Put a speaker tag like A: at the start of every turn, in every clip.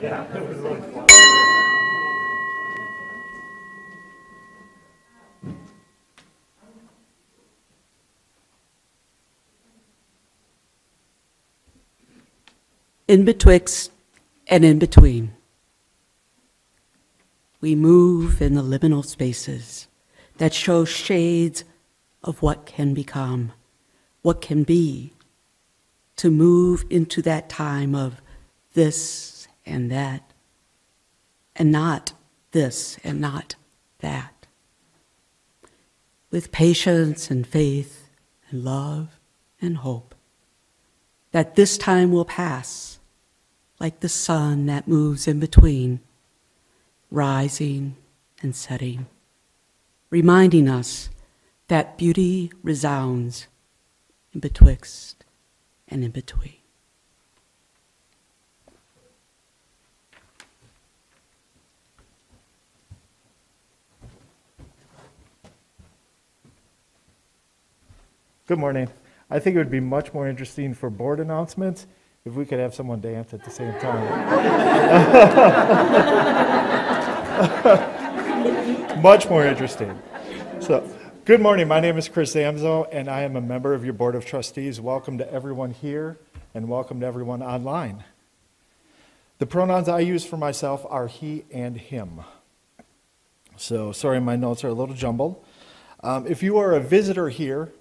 A: Yeah, it was really fun.
B: In betwixt and in between, we move in the liminal spaces that show shades of what can become, what can be, to move into that time of this and that, and not this and not that. With patience and faith and love and hope that this time will pass like the sun that moves in between, rising and setting, reminding us that beauty resounds in betwixt and in between.
A: Good morning. I think it would be much more interesting for board announcements if we could have someone dance at the same time. Much more interesting. So, good morning. My name is Chris Zamzo, and I am a member of your Board of Trustees. Welcome to everyone here, and welcome to everyone online. The pronouns I use for myself are he and him. So, sorry, my notes are a little jumbled. If you are a visitor here,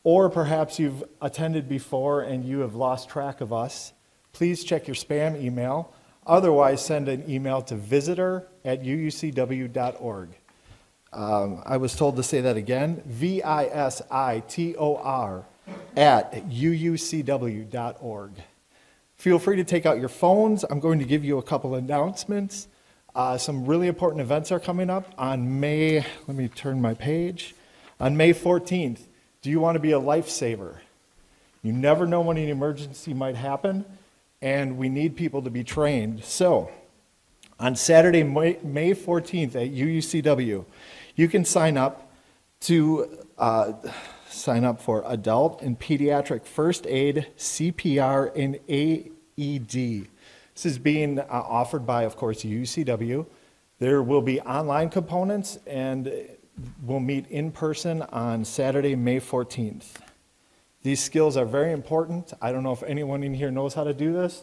A: or perhaps you've attended before and you have lost track of us, please check your spam email. Otherwise, send an email to visitor@uucw.org. I was told to say that again, visitor@uucw.org. Feel free to take out your phones. I'm going to give you a couple announcements. Some really important events are coming up on May 14th. Do you want to be a lifesaver? You never know when an emergency might happen, and we need people to be trained. So, on Saturday, May 14th at UUCW, you can sign up for adult and pediatric first aid, CPR, and AED. This is being offered by, of course, UUCW. There will be online components, and we'll meet in person on Saturday, May 14th. These skills are very important. I don't know if anyone in here knows how to do this,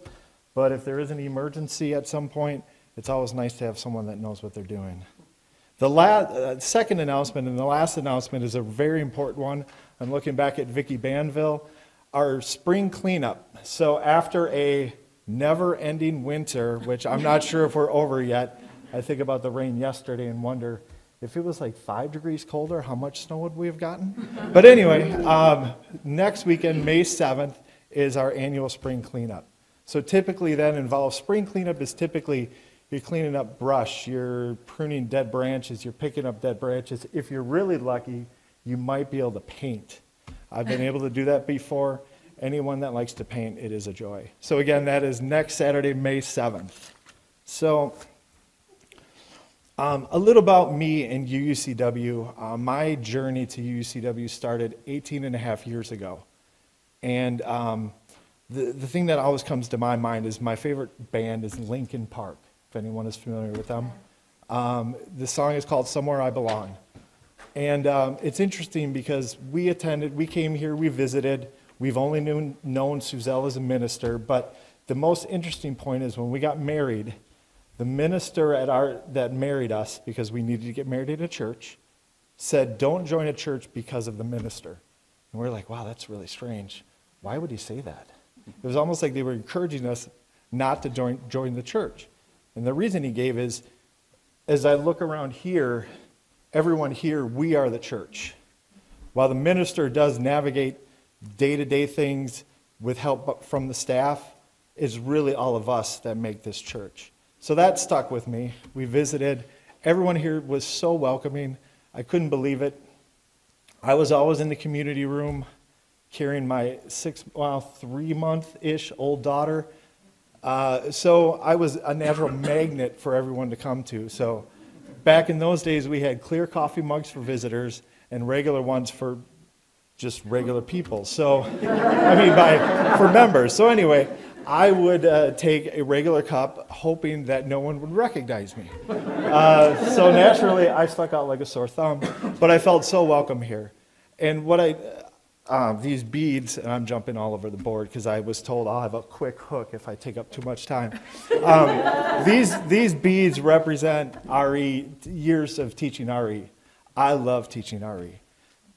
A: but if there is an emergency at some point, it's always nice to have someone that knows what they're doing. The second announcement and the last announcement is a very important one. I'm looking back at Vicki Banville. Our spring cleanup. So after a never-ending winter, which I'm not sure if we're over yet, I think about the rain yesterday and wonder, if it was like 5 degrees colder, how much snow would we have gotten? But anyway, next weekend, May 7th, is our annual spring cleanup. So typically that involves, spring cleanup is typically you're cleaning up brush, you're pruning dead branches, you're picking up dead branches. If you're really lucky, you might be able to paint. I've been able to do that before. Anyone that likes to paint, it is a joy. So again, that is next Saturday, May 7th. So, a little about me and UUCW. My journey to UUCW started 18 and a half years ago. And the thing that always comes to my mind is my favorite band is Linkin Park, if anyone is familiar with them. The song is called Somewhere I Belong. And it's interesting because we came here, we visited. We've only known Suzelle as a minister, but the most interesting point is when we got married, the minister that married us, because we needed to get married in a church, said, don't join a church because of the minister. And we're like, wow, that's really strange. Why would he say that? It was almost like they were encouraging us not to join the church. And the reason he gave is, as I look around here, everyone here, we are the church. While the minister does navigate day-to-day things with help from the staff, it's really all of us that make this church. So that stuck with me. We visited. Everyone here was so welcoming. I couldn't believe it. I was always in the community room carrying my 3-month-ish old daughter. So I was a natural magnet for everyone to come to. So back in those days, we had clear coffee mugs for visitors and regular ones for just regular people. So, for members. So anyway, I would take a regular cup, hoping that no one would recognize me. So naturally, I stuck out like a sore thumb, but I felt so welcome here. And these beads, and I'm jumping all over the board because I was told I'll have a quick hook if I take up too much time. These beads represent RE, years of teaching RE. I love teaching RE.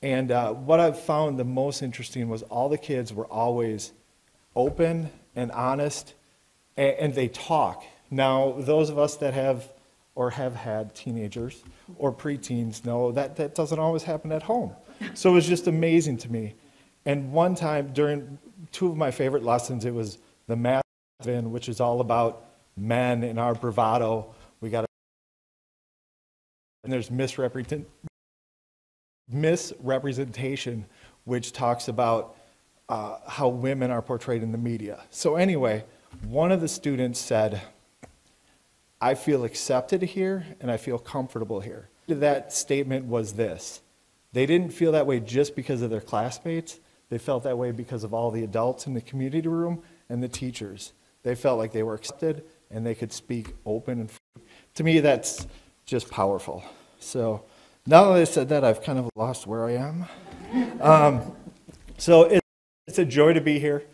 A: And what I've found the most interesting was all the kids were always open and honest, and they talk. Now, those of us that have or have had teenagers or preteens know that that doesn't always happen at home. So it was just amazing to me. And one time during two of my favorite lessons, it was the math, which is all about men and our bravado. And there's misrepresentation, which talks about how women are portrayed in the media. So anyway, one of the students said, I feel accepted here and I feel comfortable here. That statement was this: they didn't feel that way just because of their classmates. They felt that way because of all the adults in the community room and the teachers. They felt like they were accepted and they could speak open and free. To me, that's just powerful. So now that I said that, I've kind of lost where I am. So it's a joy to be here.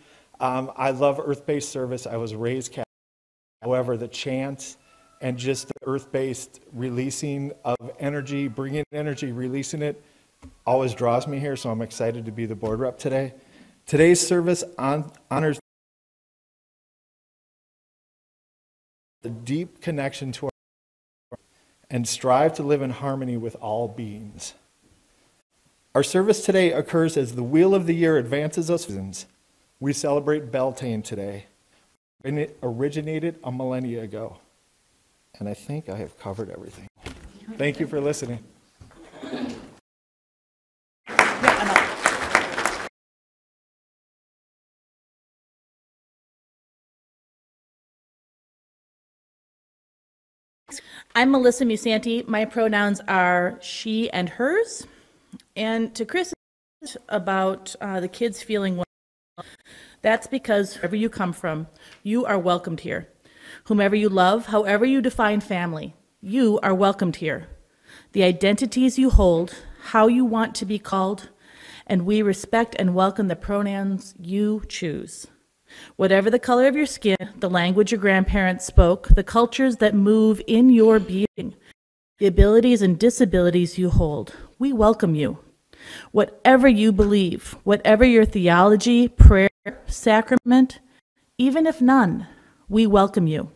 A: I love earth-based service. I was raised Catholic. However, the chants and just the earth-based releasing of energy, bringing energy, releasing it, always draws me here, so I'm excited to be the board rep today. Today's service honors the deep connection to our and strive to live in harmony with all beings. Our service today occurs as the wheel of the year advances us. We celebrate Beltane today, and it originated a millennia ago. And I think I have covered everything. Thank you for listening.
C: I'm Melissa Musanti. My pronouns are she and hers. And to Chris about the kids feeling well, that's because wherever you come from, you are welcomed here. Whomever you love, however you define family, you are welcomed here. The identities you hold, how you want to be called, and we respect and welcome the pronouns you choose. Whatever the color of your skin, the language your grandparents spoke, the cultures that move in your being, the abilities and disabilities you hold, we welcome you. Whatever you believe, whatever your theology, prayer, sacrament, even if none, we welcome you.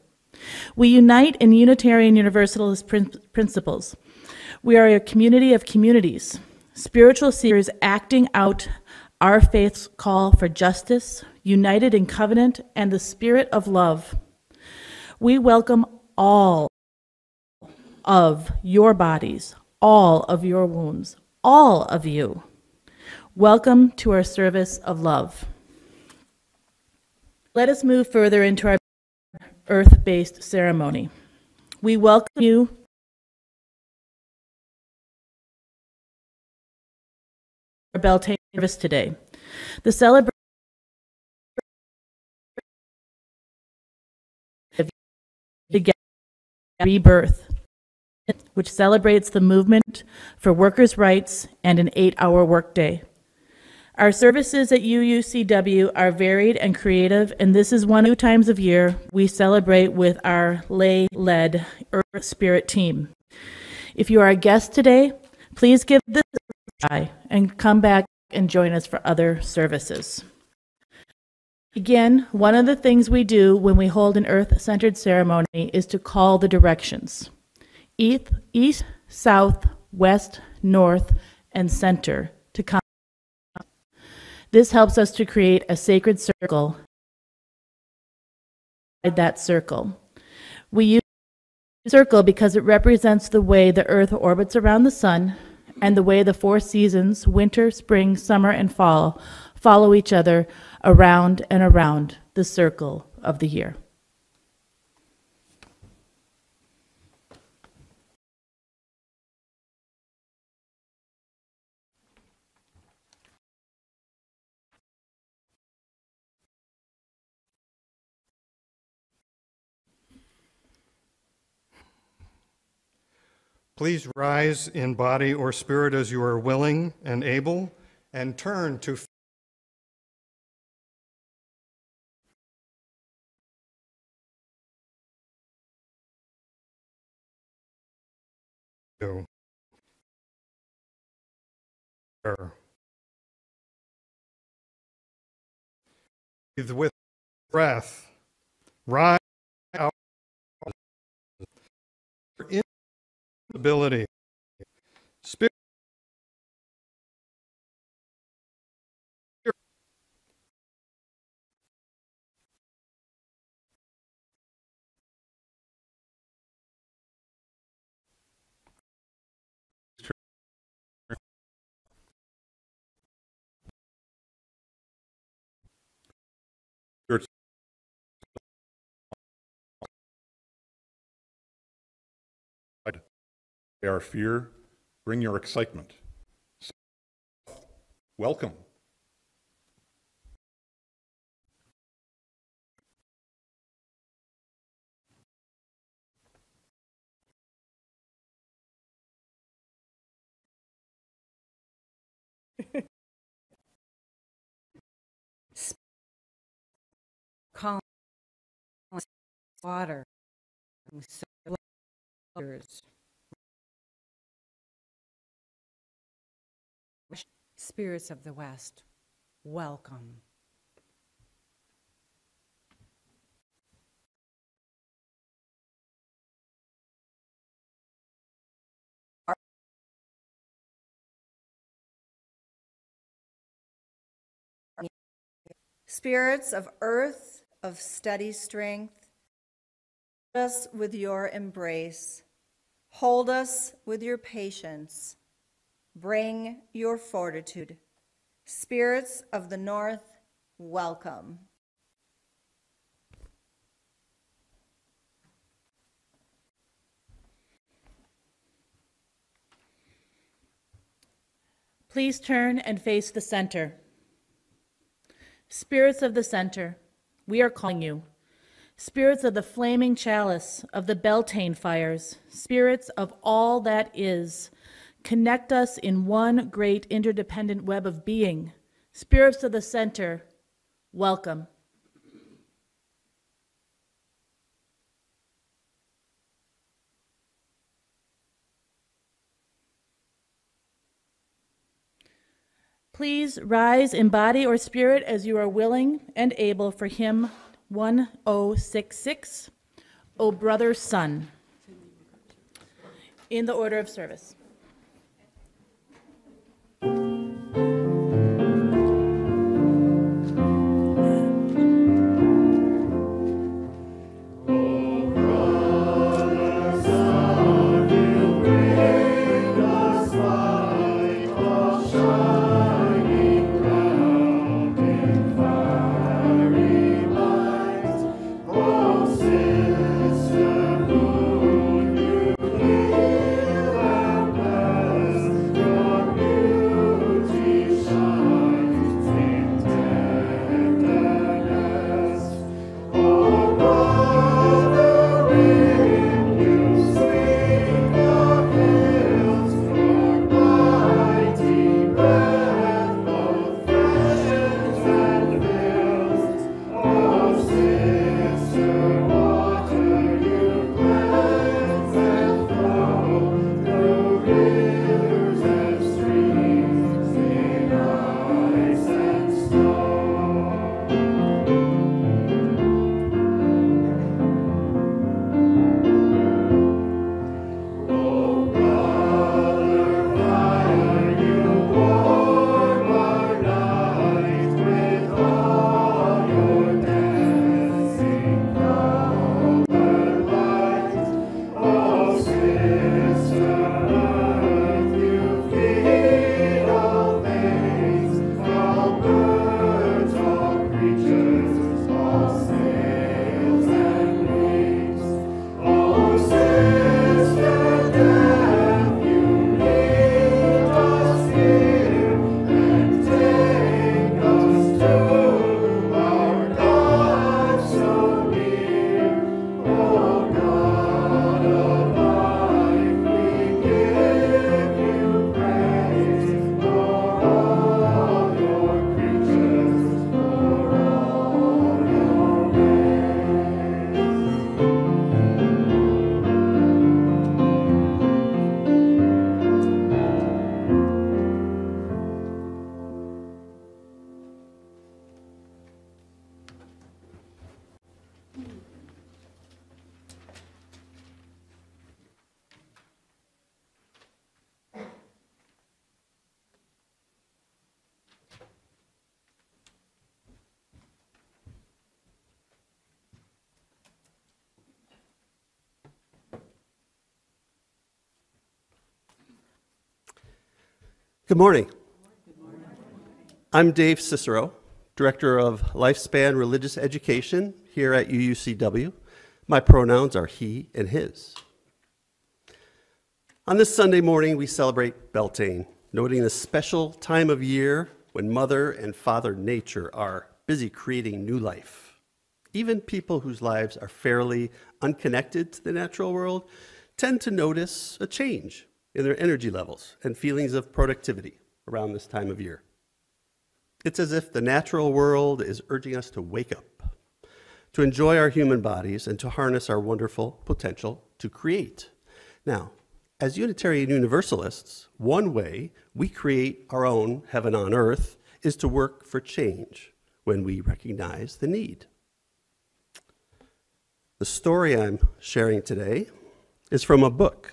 C: We unite in Unitarian Universalist principles. We are a community of communities, spiritual seekers acting out our faith's call for justice, united in covenant and the spirit of love. We welcome all of your bodies, all of your wounds, all of you. Welcome to our service of love. Let us move further into our earth-based ceremony. We welcome you our Beltane service today. The celebration of rebirth, which celebrates the movement for workers' rights and an 8-hour workday. Our services at UUCW are varied and creative, and this is one of the times of year we celebrate with our lay-led EarthSpirit team. If you are a guest today, please give this a try and come back and join us for other services. Again, one of the things we do when we hold an earth-centered ceremony is to call the directions: east, south, west, north, and center to come. This helps us to create a sacred circle. That circle. We use the circle because it represents the way the earth orbits around the sun and the way the 4 seasons, winter, spring, summer, and fall, follow each other around and around the circle of the year.
D: Please rise in body or spirit as you are willing and able, and turn to you. Breathe with breath. Rise out. Instability. Spirit.
E: Our fear, bring your excitement. Welcome.
F: Calm water. Spirits of the West, welcome.
G: Spirits of earth, of steady strength, hold us with your embrace. Hold us with your patience. Bring your fortitude. Spirits of the north, welcome.
C: Please turn and face the center. Spirits of the center, we are calling you. Spirits of the flaming chalice, of the Beltane fires, spirits of all that is, connect us in one great interdependent web of being. Spirits of the center, welcome. Please rise in body or spirit as you are willing and able for hymn 1066, O Brother Sun, in the order of service.
H: Good morning. I'm Dave Cicero, Director of Lifespan Religious Education here at UUCW. My pronouns are he and his. On this Sunday morning, we celebrate Beltane, noting the special time of year when Mother and Father Nature are busy creating new life. Even people whose lives are fairly unconnected to the natural world tend to notice a change in their energy levels and feelings of productivity around this time of year. It's as if the natural world is urging us to wake up, to enjoy our human bodies, and to harness our wonderful potential to create. Now, as Unitarian Universalists, one way we create our own heaven on earth is to work for change when we recognize the need. The story I'm sharing today is from a book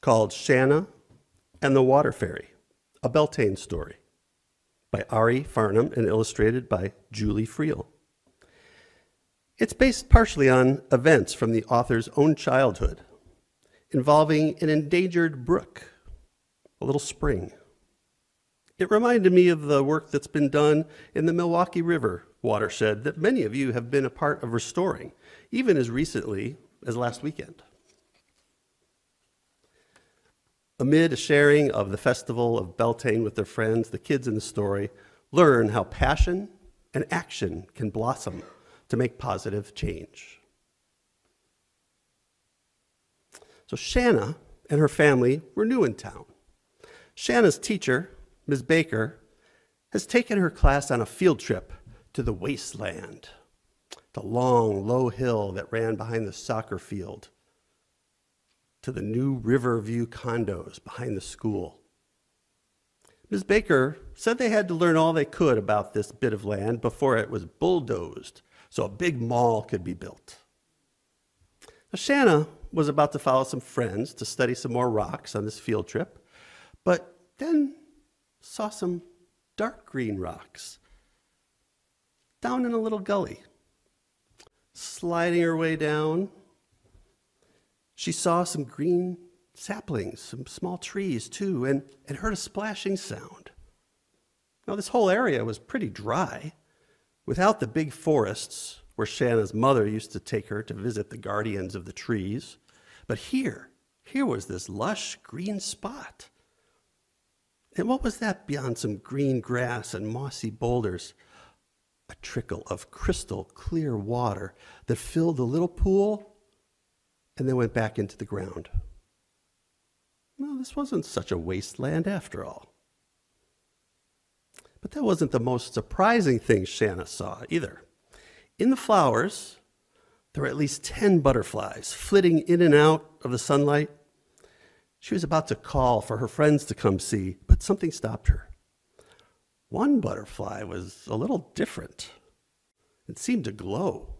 H: called Shanna and the Water Fairy, a Beltane story, by Ari Farnham and illustrated by Julie Friel. It's based partially on events from the author's own childhood, involving an endangered brook, a little spring. It reminded me of the work that's been done in the Milwaukee River watershed that many of you have been a part of restoring, even as recently as last weekend. Amid a sharing of the festival of Beltane with their friends, the kids in the story learn how passion and action can blossom to make positive change. So Shanna and her family were new in town. Shanna's teacher, Ms. Baker, has taken her class on a field trip to the wasteland, the long, low hill that ran behind the soccer field, to the new Riverview condos behind the school. Ms. Baker said they had to learn all they could about this bit of land before it was bulldozed so a big mall could be built. Now, Shanna was about to follow some friends to study some more rocks on this field trip, but then saw some dark green rocks down in a little gully. Sliding her way down, she saw some green saplings, some small trees too, and heard a splashing sound. Now, this whole area was pretty dry, without the big forests where Shanna's mother used to take her to visit the guardians of the trees. But here was this lush green spot. And what was that beyond some green grass and mossy boulders? A trickle of crystal clear water that filled the little pool and then went back into the ground. Well, this wasn't such a wasteland after all. But that wasn't the most surprising thing Shanna saw either. In the flowers, there were at least 10 butterflies flitting in and out of the sunlight. She was about to call for her friends to come see, but something stopped her. One butterfly was a little different. It seemed to glow.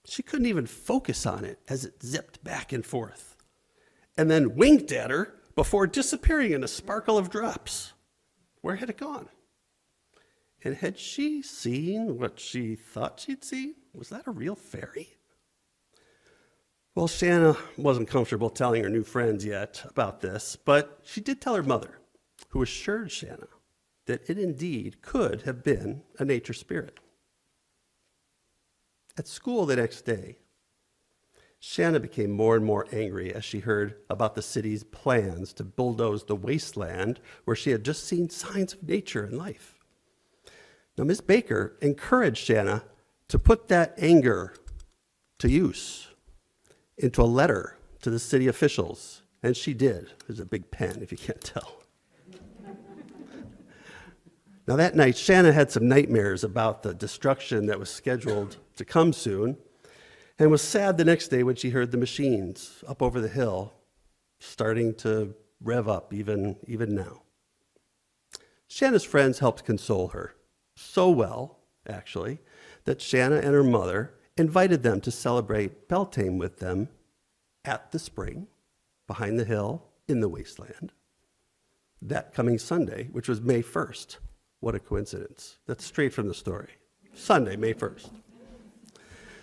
H: She couldn't even focus on it as it zipped back and forth, and then winked at her before disappearing in a sparkle of drops. Where had it gone? And had she seen what she thought she'd seen? Was that a real fairy? Well, Shanna wasn't comfortable telling her new friends yet about this, but she did tell her mother, who assured Shanna that it indeed could have been a nature spirit. At school the next day, Shanna became more and more angry as she heard about the city's plans to bulldoze the wasteland where she had just seen signs of nature and life. Now, Ms. Baker encouraged Shanna to put that anger to use into a letter to the city officials, and she did. There's a big pen, if you can't tell. Now, that night, Shanna had some nightmares about the destruction that was scheduled to come soon, and was sad the next day when she heard the machines up over the hill starting to rev up even now. Shanna's friends helped console her, so well, actually, that Shanna and her mother invited them to celebrate Beltane with them at the spring, behind the hill, in the wasteland, that coming Sunday, which was May 1st. What a coincidence. That's straight from the story. Sunday, May 1st.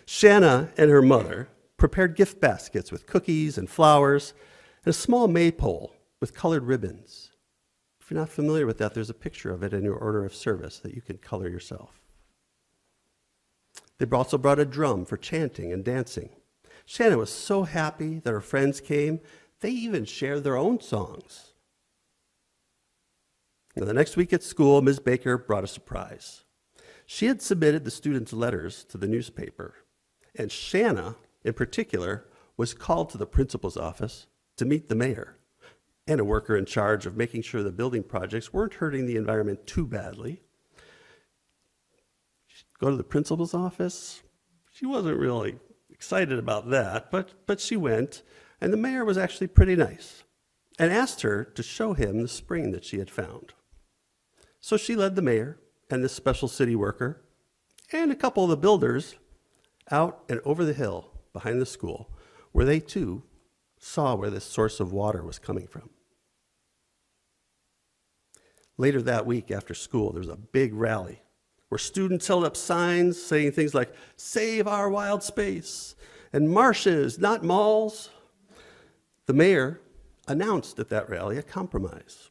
H: Shanna and her mother prepared gift baskets with cookies and flowers and a small maypole with colored ribbons. If you're not familiar with that, there's a picture of it in your order of service that you can color yourself. They also brought a drum for chanting and dancing. Shanna was so happy that her friends came, they even shared their own songs. Now, the next week at school, Ms. Baker brought a surprise. She had submitted the students' letters to the newspaper, and Shanna, in particular, was called to the principal's office to meet the mayor and a worker in charge of making sure the building projects weren't hurting the environment too badly. She'd go to the principal's office. She wasn't really excited about that, but she went, and the mayor was actually pretty nice and asked her to show him the spring that she had found. So she led the mayor and this special city worker and a couple of the builders out and over the hill behind the school, where they too saw where this source of water was coming from. Later that week after school, there was a big rally where students held up signs saying things like, "Save our wild space," and "Marshes, not malls." The mayor announced at that rally a compromise.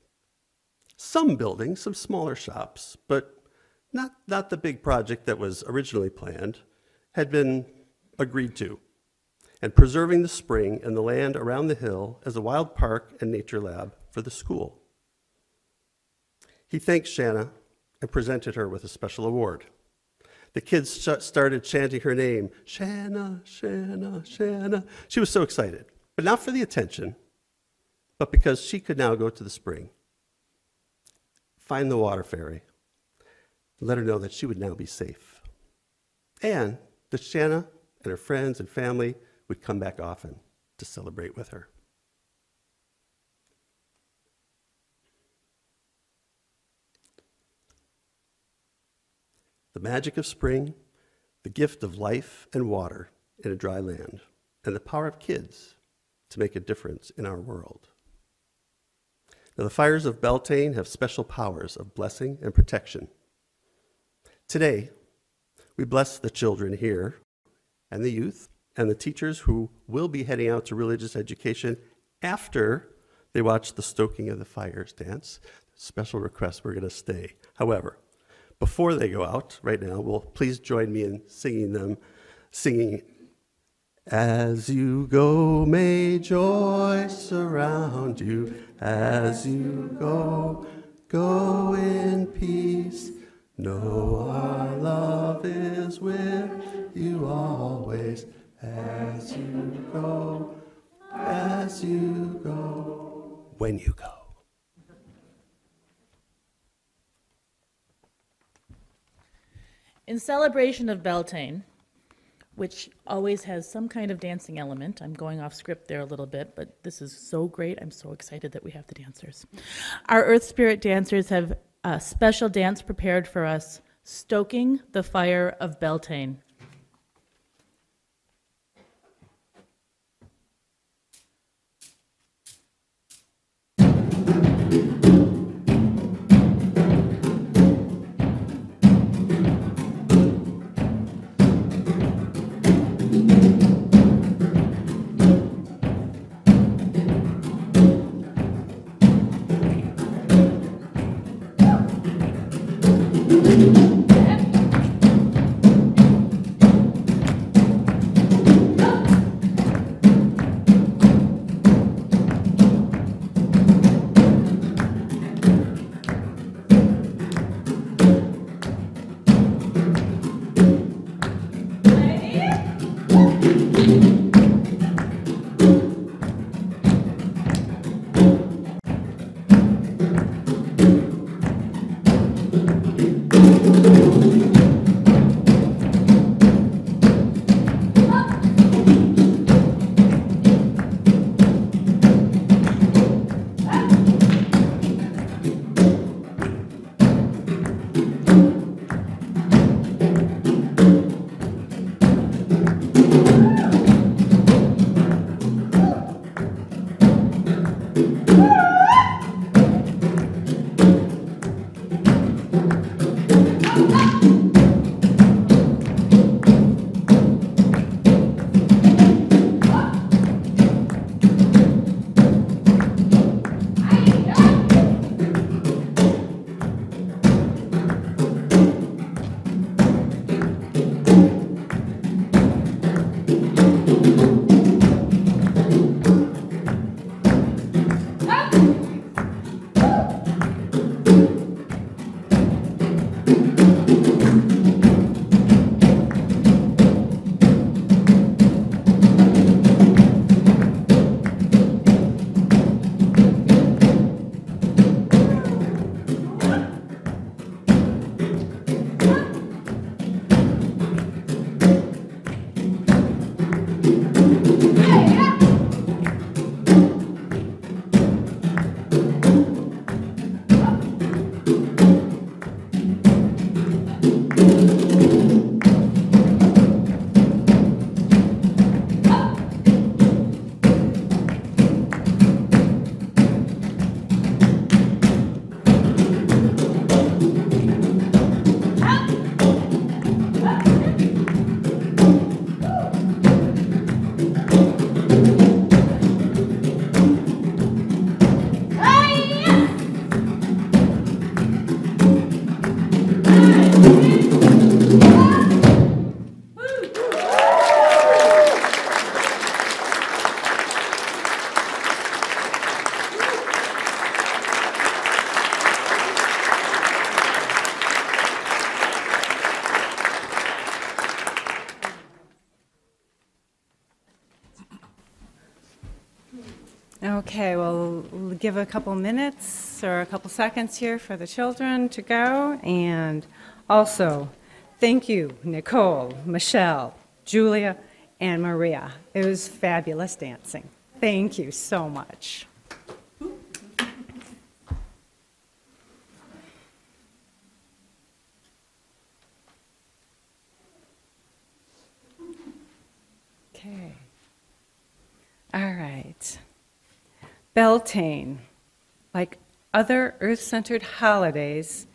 H: Some buildings, some smaller shops, but not the big project that was originally planned, had been agreed to, and preserving the spring and the land around the hill as a wild park and nature lab for the school. He thanked Shanna and presented her with a special award. The kids started chanting her name, "Shanna, Shanna, Shanna." She was so excited, but not for the attention, but because she could now go to the spring, find the water fairy, let her know that she would now be safe, and that Shanna and her friends and family would come back often to celebrate with her. The magic of spring, the gift of life and water in a dry land, and the power of kids to make a difference in our world. Now, the fires of Beltane have special powers of blessing and protection. Today, we bless the children here, and the youth, and the teachers who will be heading out to religious education after they watch the stoking of the fires dance. Special request, we're going to stay. However, before they go out, right now, will please join me in singing, "As you go, may joy surround you. As you go, go in peace. Know our love is with you always. As you go, when you go."
C: In celebration of Beltane, which always has some kind of dancing element, I'm going off script there a little bit, but this is so great. I'm so excited that we have the dancers. Our EarthSpirit dancers have a special dance prepared for us, Stoking the Fire of Beltane.
F: Okay, we'll give a couple minutes or a couple seconds here for the children to go. And also, thank you, Nicole, Michelle, Julia, and Maria. It was fabulous dancing. Thank you so much. Okay. All right. Beltane, like other earth-centered holidays,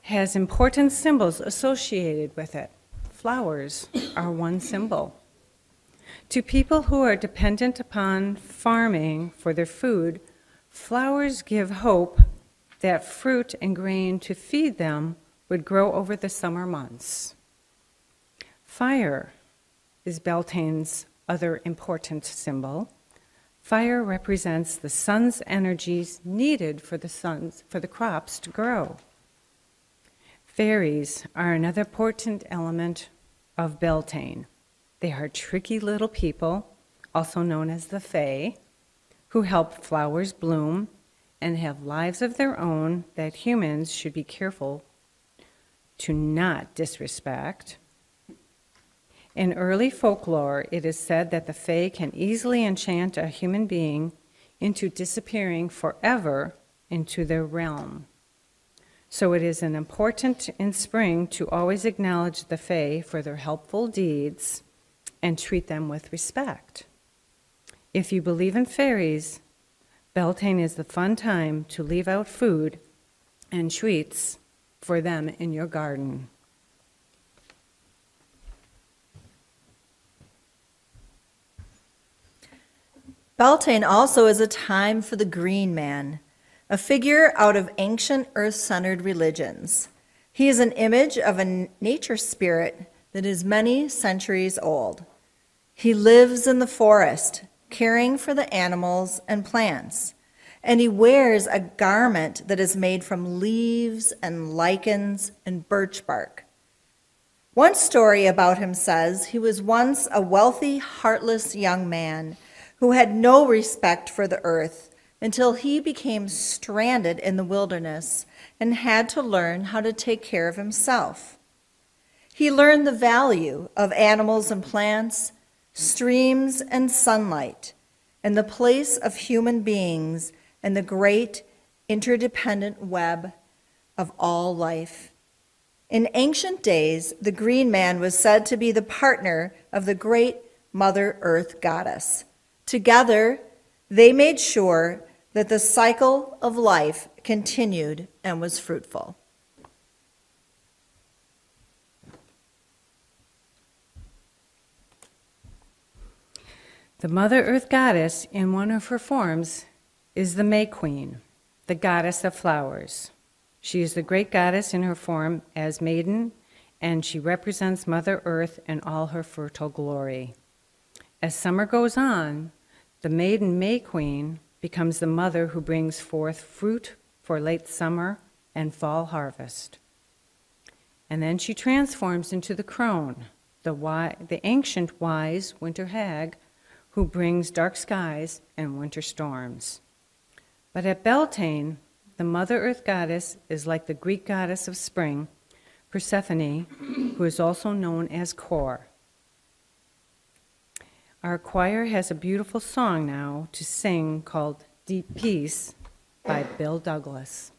F: has important symbols associated with it. Flowers are one symbol. To people who are dependent upon farming for their food, flowers give hope that fruit and grain to feed them would grow over the summer months. Fire is Beltane's other important symbol. Fire represents the sun's energies needed for the crops to grow. Fairies are another important element of Beltane. They are tricky little people, also known as the Fae, who help flowers bloom and have lives of their own that humans should be careful to not disrespect. In early folklore, it is said that the Fae can easily enchant a human being into disappearing forever into their realm. So it is important in spring to always acknowledge the Fae for their helpful deeds and treat them with respect. If you believe in fairies, Beltane is the fun time to leave out food and treats for them in your garden.
G: Beltane also is a time for the green man, a figure out of ancient earth-centered religions. He is an image of a nature spirit that is many centuries old. He lives in the forest, caring for the animals and plants, and he wears a garment that is made from leaves and lichens and birch bark. One story about him says he was once a wealthy, heartless young man who had no respect for the earth until he became stranded in the wilderness and had to learn how to take care of himself. He learned the value of animals and plants, streams and sunlight, and the place of human beings in the great interdependent web of all life. In ancient days, the green man was said to be the partner of the great Mother Earth goddess. Together, they made sure that the cycle of life continued and was fruitful.
F: The Mother Earth goddess, in one of her forms, is the May Queen, the goddess of flowers. She is the great goddess in her form as maiden and she represents Mother Earth in all her fertile glory. As summer goes on, the maiden May Queen becomes the mother who brings forth fruit for late summer and fall harvest. And then she transforms into the crone, the ancient wise winter hag who brings dark skies and winter storms. But at Beltane, the Mother Earth goddess is like the Greek goddess of spring, Persephone, who is also known as Kor. Our choir has a beautiful song now to sing called Deep Peace by Bill Douglas.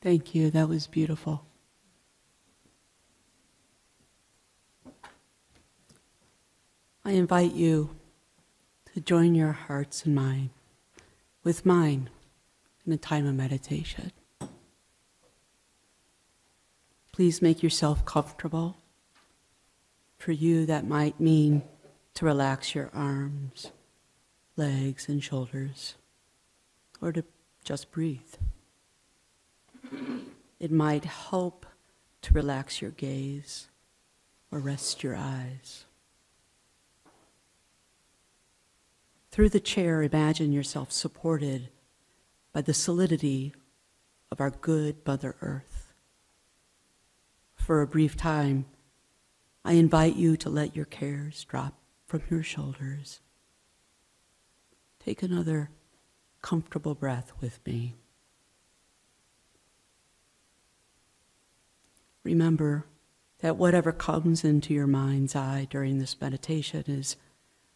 B: Thank you. That was beautiful. I invite you to join your hearts and mine with mine in a time of meditation. Please make yourself comfortable. For you, that might mean to relax your arms, legs, and shoulders, or to just breathe. It might help to relax your gaze or rest your eyes. Through the chair, imagine yourself supported by the solidity of our good Mother Earth. For a brief time, I invite you to let your cares drop from your shoulders. Take another comfortable breath with me. Remember that whatever comes into your mind's eye during this meditation is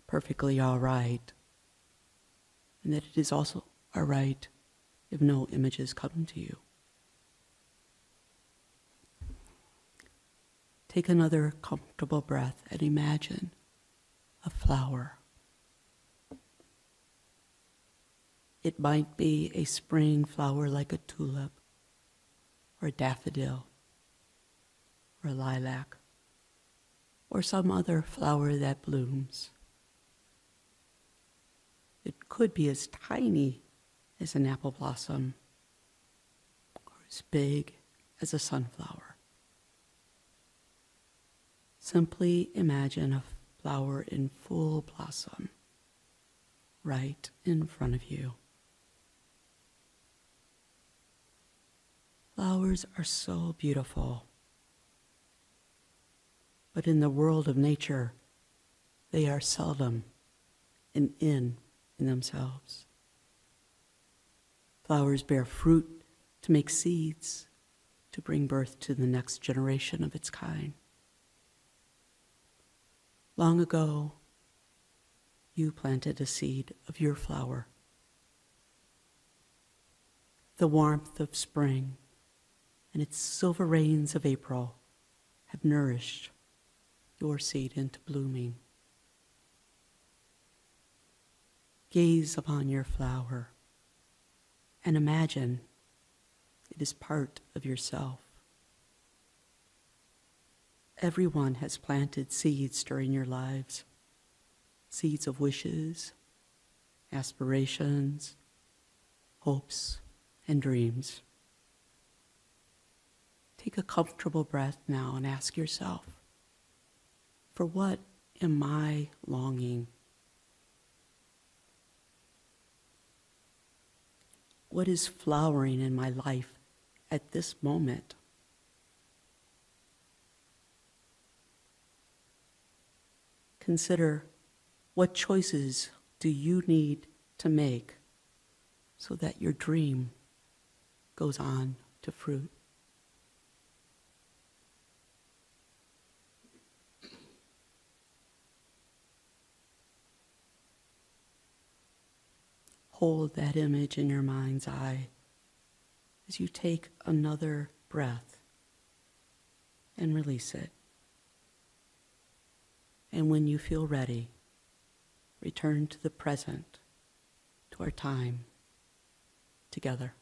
B: perfectly all right, and that it is also all right if no images come to you. Take another comfortable breath and imagine a flower. It might be a spring flower like a tulip, or a daffodil, or a lilac, or some other flower that blooms. It could be as tiny as an apple blossom, or as big as a sunflower. Simply imagine a flower in full blossom right in front of you. Flowers are so beautiful, but in the world of nature, they are seldom an in themselves. Flowers bear fruit to make seeds, to bring birth to the next generation of its kind. Long ago, you planted a seed of your flower. The warmth of spring and its silver rains of April have nourished your seed into blooming. Gaze upon your flower and imagine it is part of yourself. Everyone has planted seeds during your lives, seeds of wishes, aspirations, hopes, and dreams. Take a comfortable breath now and ask yourself, for what am I longing? What is flowering in my life at this moment? Consider, what choices do you need to make so that your dream goes on to fruit? Hold that image in your mind's eye as you take another breath and release it. And when you feel ready, return to the present, to our time together.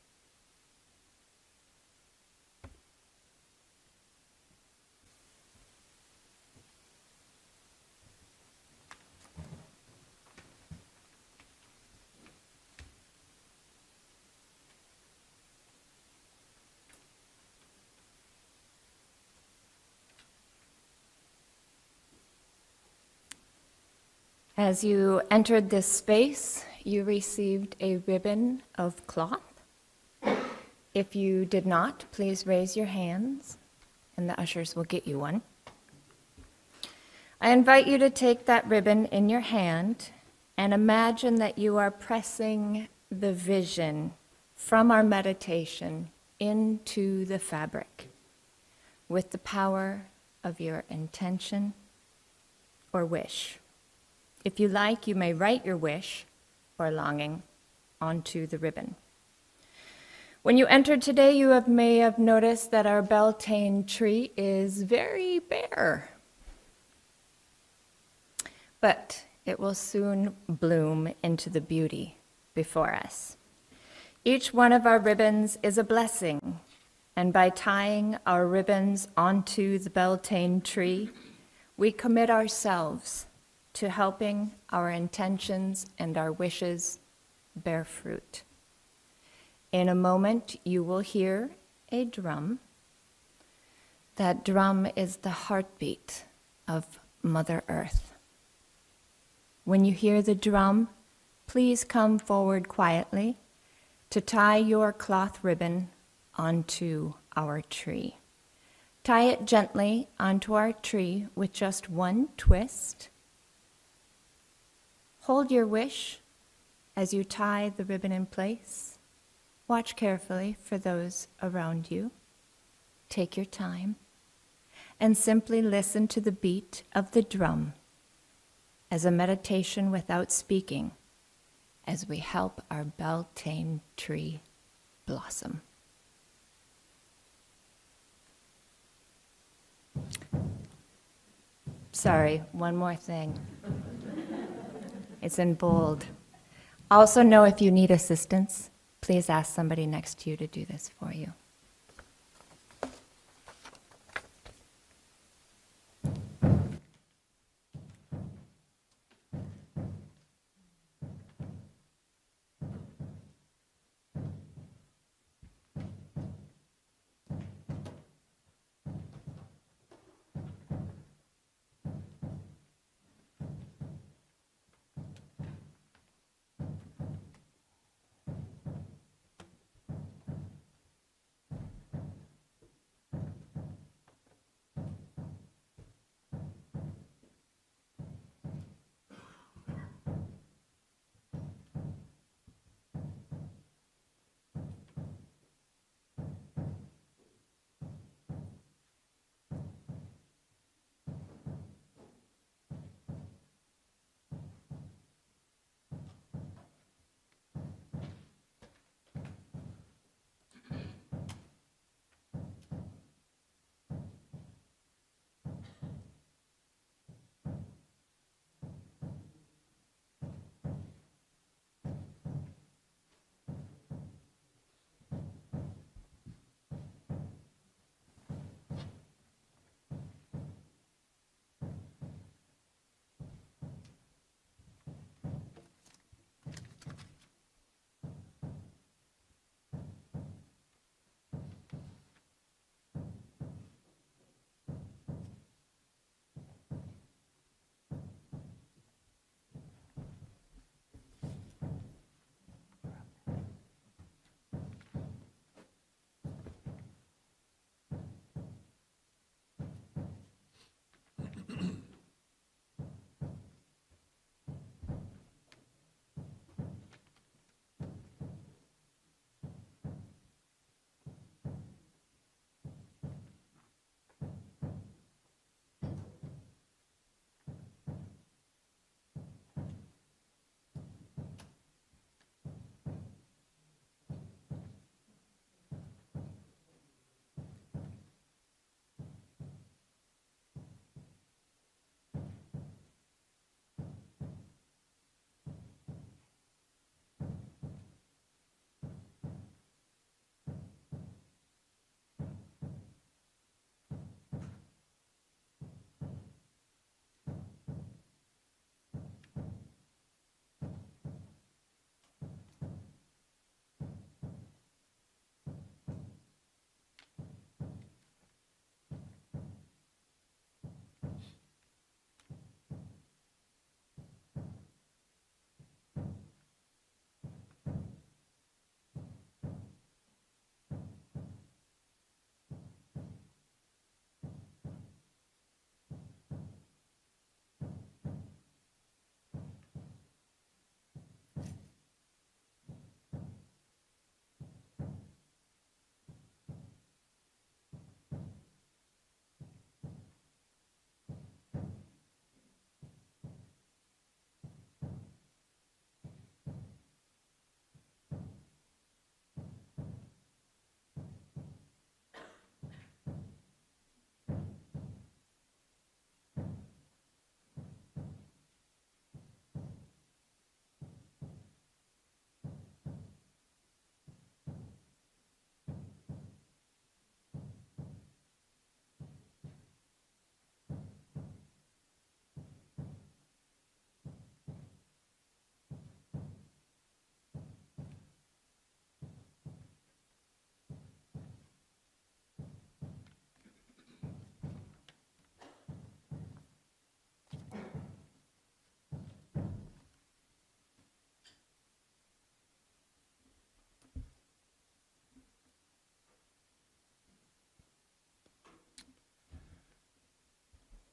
I: As you entered this space, you received a ribbon of cloth. If you did not, please raise your hands, and the ushers will get you one. I invite you to take that ribbon in your hand and imagine that you are pressing the vision from our meditation into the fabric with the power of your intention or wish. If you like, you may write your wish or longing onto the ribbon. When you entered today, may have noticed that our Beltane tree is very bare. But it will soon bloom into the beauty before us. Each one of our ribbons is a blessing, and by tying our ribbons onto the Beltane tree, we commit ourselves to helping our intentions and our wishes bear fruit. In a moment, you will hear a drum. That drum is the heartbeat of Mother Earth. When you hear the drum, please come forward quietly to tie your cloth ribbon onto our tree. Tie it gently onto our tree with just one twist. Hold your wish as you tie the ribbon in place. Watch carefully for those around you. Take your time and simply listen to the beat of the drum as a meditation without speaking as we help our Beltane tree blossom. Sorry, one more thing. It's in bold. Also know if you need assistance, please ask somebody next to you to do this for you.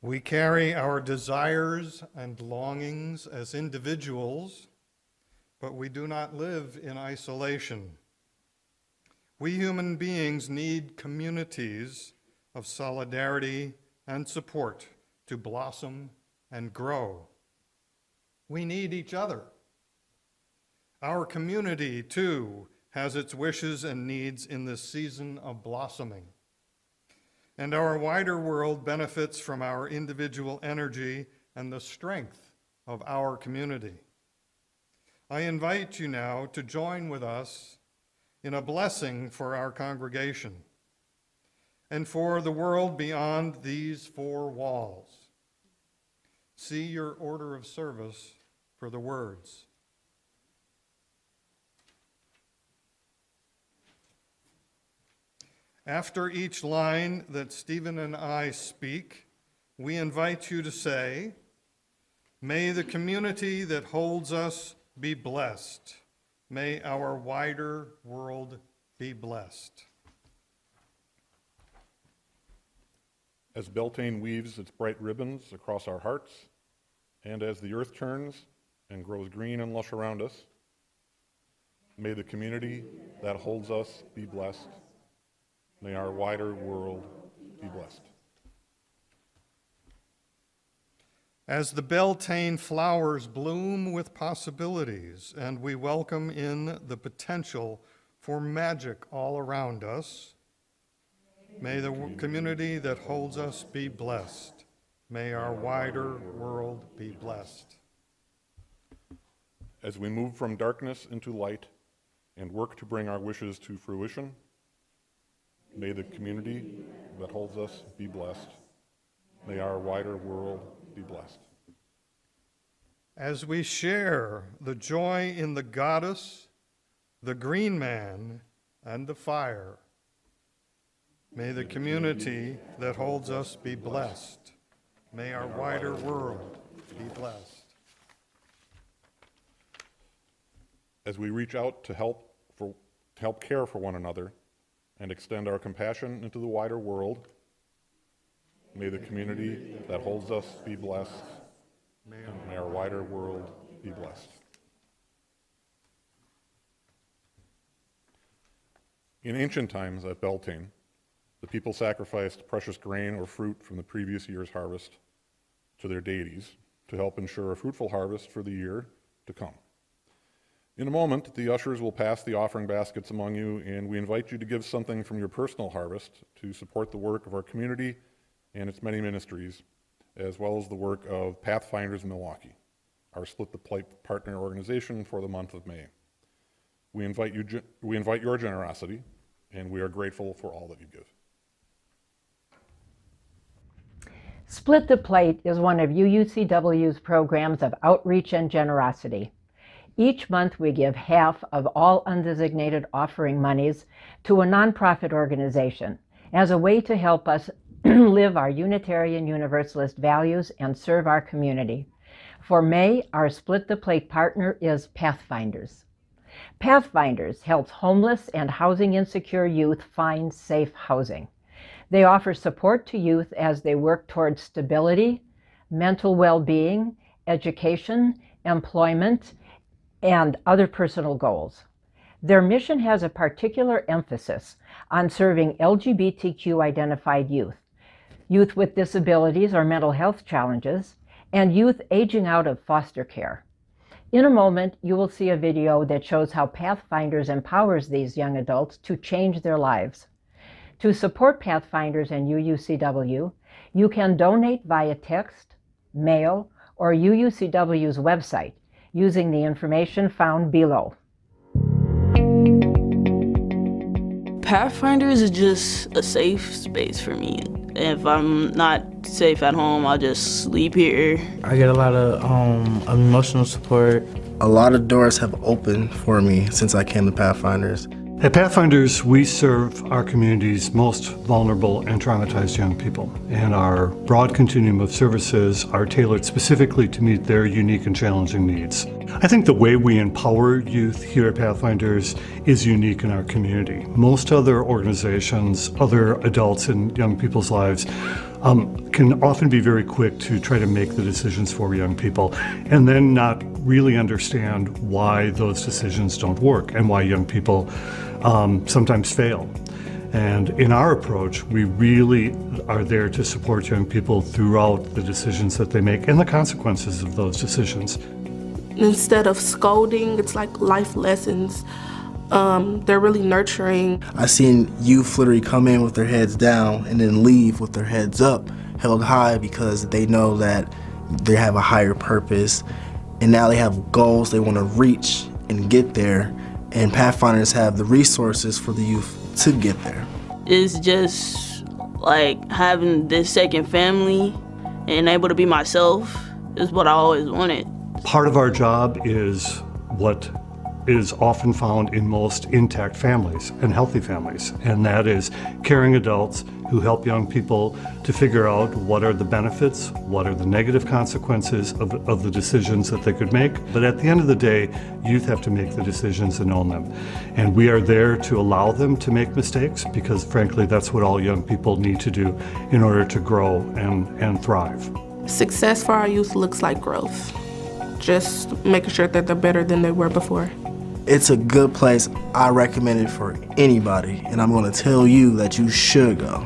D: We carry our desires and longings as individuals, but we do not live in isolation. We human beings need communities of solidarity and support to blossom and grow. We need each other. Our community, too, has its wishes and needs in this season of blossoming. And our wider world benefits from our individual energy and the strength of our community. I invite you now to join with us in a blessing for our congregation and for the world beyond these four walls. See your order of service for the words. After each line that Stephen and I speak, we invite you to say, "May the community that holds us be blessed. May our wider world be blessed."
E: As Beltane weaves its bright ribbons across our hearts, and as the earth turns and grows green and lush around us, may the community that holds us be blessed. May our wider world be blessed.
D: As the Beltane flowers bloom with possibilities and we welcome in the potential for magic all around us, may the community that holds us be blessed. May our wider world be blessed.
E: As we move from darkness into light and work to bring our wishes to fruition, may the community that holds us be blessed. May our wider world be blessed.
D: As we share the joy in the goddess, the green man, and the fire, may the community that holds us be blessed. May our wider world be blessed.
E: As we reach out to help care for one another and extend our compassion into the wider world, may the community that holds us be blessed. May our wider world be blessed. In ancient times at Beltane, the people sacrificed precious grain or fruit from the previous year's harvest to their deities to help ensure a fruitful harvest for the year to come. In a moment, the ushers will pass the offering baskets among you, and we invite you to give something from your personal harvest to support the work of our community and its many ministries, as well as the work of Pathfinders Milwaukee, our Split the Plate partner organization for the month of May. We invite your generosity, and we are grateful for all that you give.
J: Split the Plate is one of UUCW's programs of outreach and generosity. Each month we give half of all undesignated offering monies to a nonprofit organization as a way to help us live our Unitarian Universalist values and serve our community. For May, our Split the Plate partner is Pathfinders. Pathfinders helps homeless and housing insecure youth find safe housing. They offer support to youth as they work towards stability, mental well-being, education, employment, and other personal goals. Their mission has a particular emphasis on serving LGBTQ-identified youth, youth with disabilities or mental health challenges, and youth aging out of foster care. In a moment, you will see a video that shows how Pathfinders empowers these young adults to change their lives. To support Pathfinders and UUCW, you can donate via text, mail, or UUCW's website using the information found below.
K: Pathfinders is just a safe space for me. If I'm not safe at home, I'll just sleep here.
L: I get a lot of emotional support.
M: A lot of doors have opened for me since I came to Pathfinders.
D: At Pathfinders, we serve our community's most vulnerable and traumatized young people, and our broad continuum of services are tailored specifically to meet their unique and challenging needs. I think the way we empower youth here at Pathfinders is unique in our community. Most other organizations, other adults in young people's lives,
N: can often be very quick to try to make the decisions for young people and then not really understand why those decisions don't work and why young people sometimes fail. And in our approach, we really are there to support young people throughout the decisions that they make and the consequences of those decisions.
O: Instead of scolding, it's like life lessons. They're really nurturing.
M: I've seen youth literally come in with their heads down and then leave with their heads up, held high, because they know that they have a higher purpose, and now they have goals they want to reach and get there, and Pathfinders have the resources for the youth to get there.
K: It's just like having this second family and able to be myself is what I always wanted.
N: Part of our job is what is often found in most intact families and healthy families, and that is caring adults who help young people to figure out what are the benefits, what are the negative consequences of the decisions that they could make. But at the end of the day, youth have to make the decisions and own them. And we are there to allow them to make mistakes because, frankly, that's what all young people need to do in order to grow and thrive.
O: Success for our youth looks like growth. Just making sure that they're better than they were before.
M: It's a good place. I recommend it for anybody, and I'm going to tell you that you should go.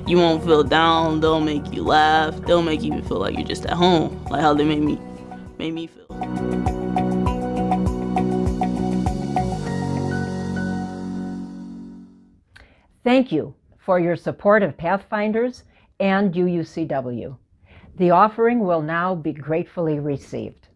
K: You won't feel down, they'll make you laugh, they'll make you feel like you're just at home, like how they made me feel.
J: Thank you for your support of Pathfinders and UUCW. The offering will now be gratefully received.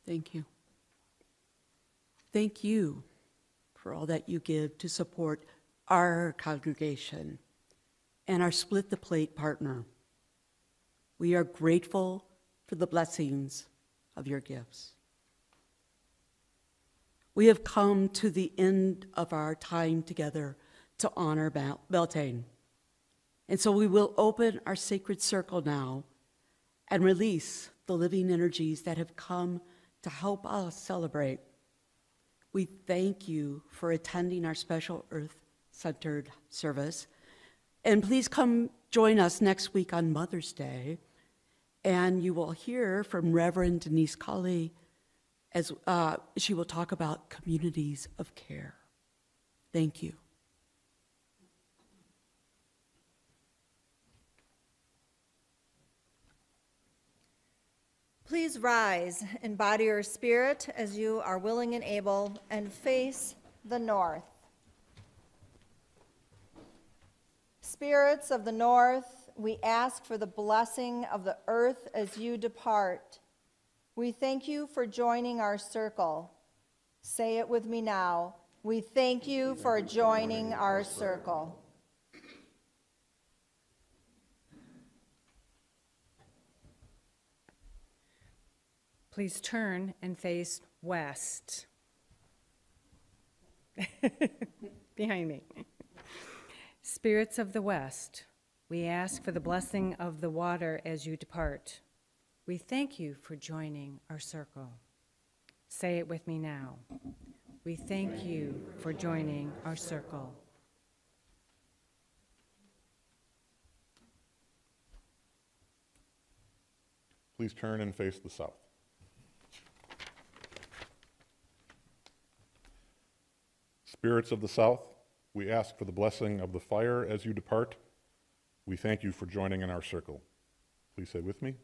B: Thank you. Thank you for all that you give to support our congregation and our Split the Plate partner. We are grateful for the blessings of your gifts. We have come to the end of our time together to honor Beltane. And so we will open our sacred circle now and release the living energies that have come to help us celebrate. We thank you for attending our special Earth-centered service. And please come join us next week on Mother's Day. And you will hear from Reverend Denise Colley as she will talk about communities of care. Thank you.
G: Please rise in body or spirit as you are willing and able, and face the north. Spirits of the north, we ask for the blessing of the earth as you depart. We thank you for joining our circle. Say it with me now. We thank you for joining our circle.
F: Please turn and face west. Behind me. Spirits of the west, we ask for the blessing of the water as you depart. We thank you for joining our circle. Say it with me now. We thank you for joining our circle.
E: Please turn and face the south. Spirits of the south, we ask for the blessing of the fire as you depart. We thank you for joining in our circle. Please say with me.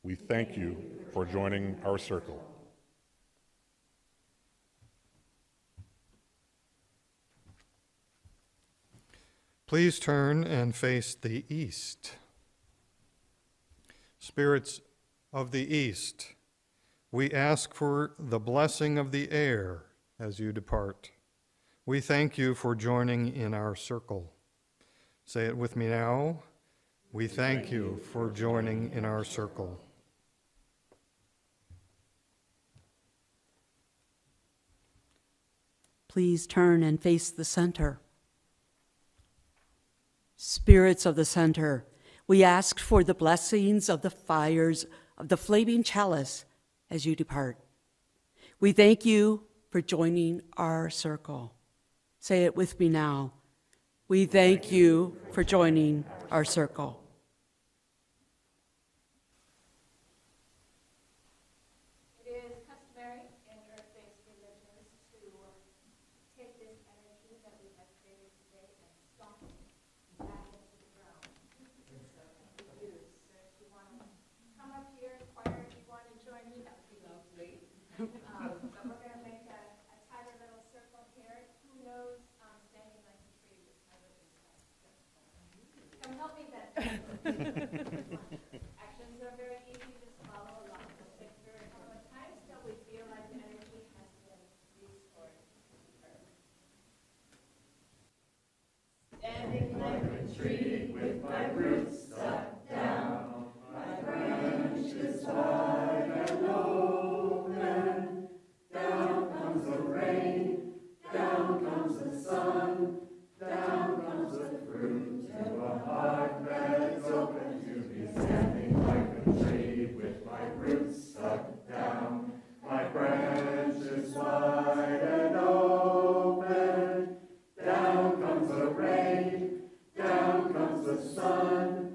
E: We thank you for joining our circle.
D: Please turn and face the east. Spirits of the east, we ask for the blessing of the air as you depart. We thank you for joining in our circle. Say it with me now. We thank you for joining in our circle.
B: Please turn and face the center. Spirits of the center, we ask for the blessings of the fires of the flaming chalice as you depart. We thank you for joining our circle. Say it with me now. We thank you for joining our circle.
I: It is customary in earth-based religions to take this energy that we have created today and stomp it back into the ground. So if you want to come up here, choir, if you want to join me, that would be lovely. But we're going to make a tighter little circle here. Who knows standing like a tree with my ribbons tied? Come help me then. Actions are very easy, just follow along. We'll take through a couple of times till we feel like the energy has been restored to the earth. Standing like a tree with my roots stuck down, my branches wide and open. Down comes the rain, down comes the sun, down comes the fruit to a heart that's open to me. Standing like a tree with my roots stuck down, my branches wide and open. Down comes the rain, down comes the sun,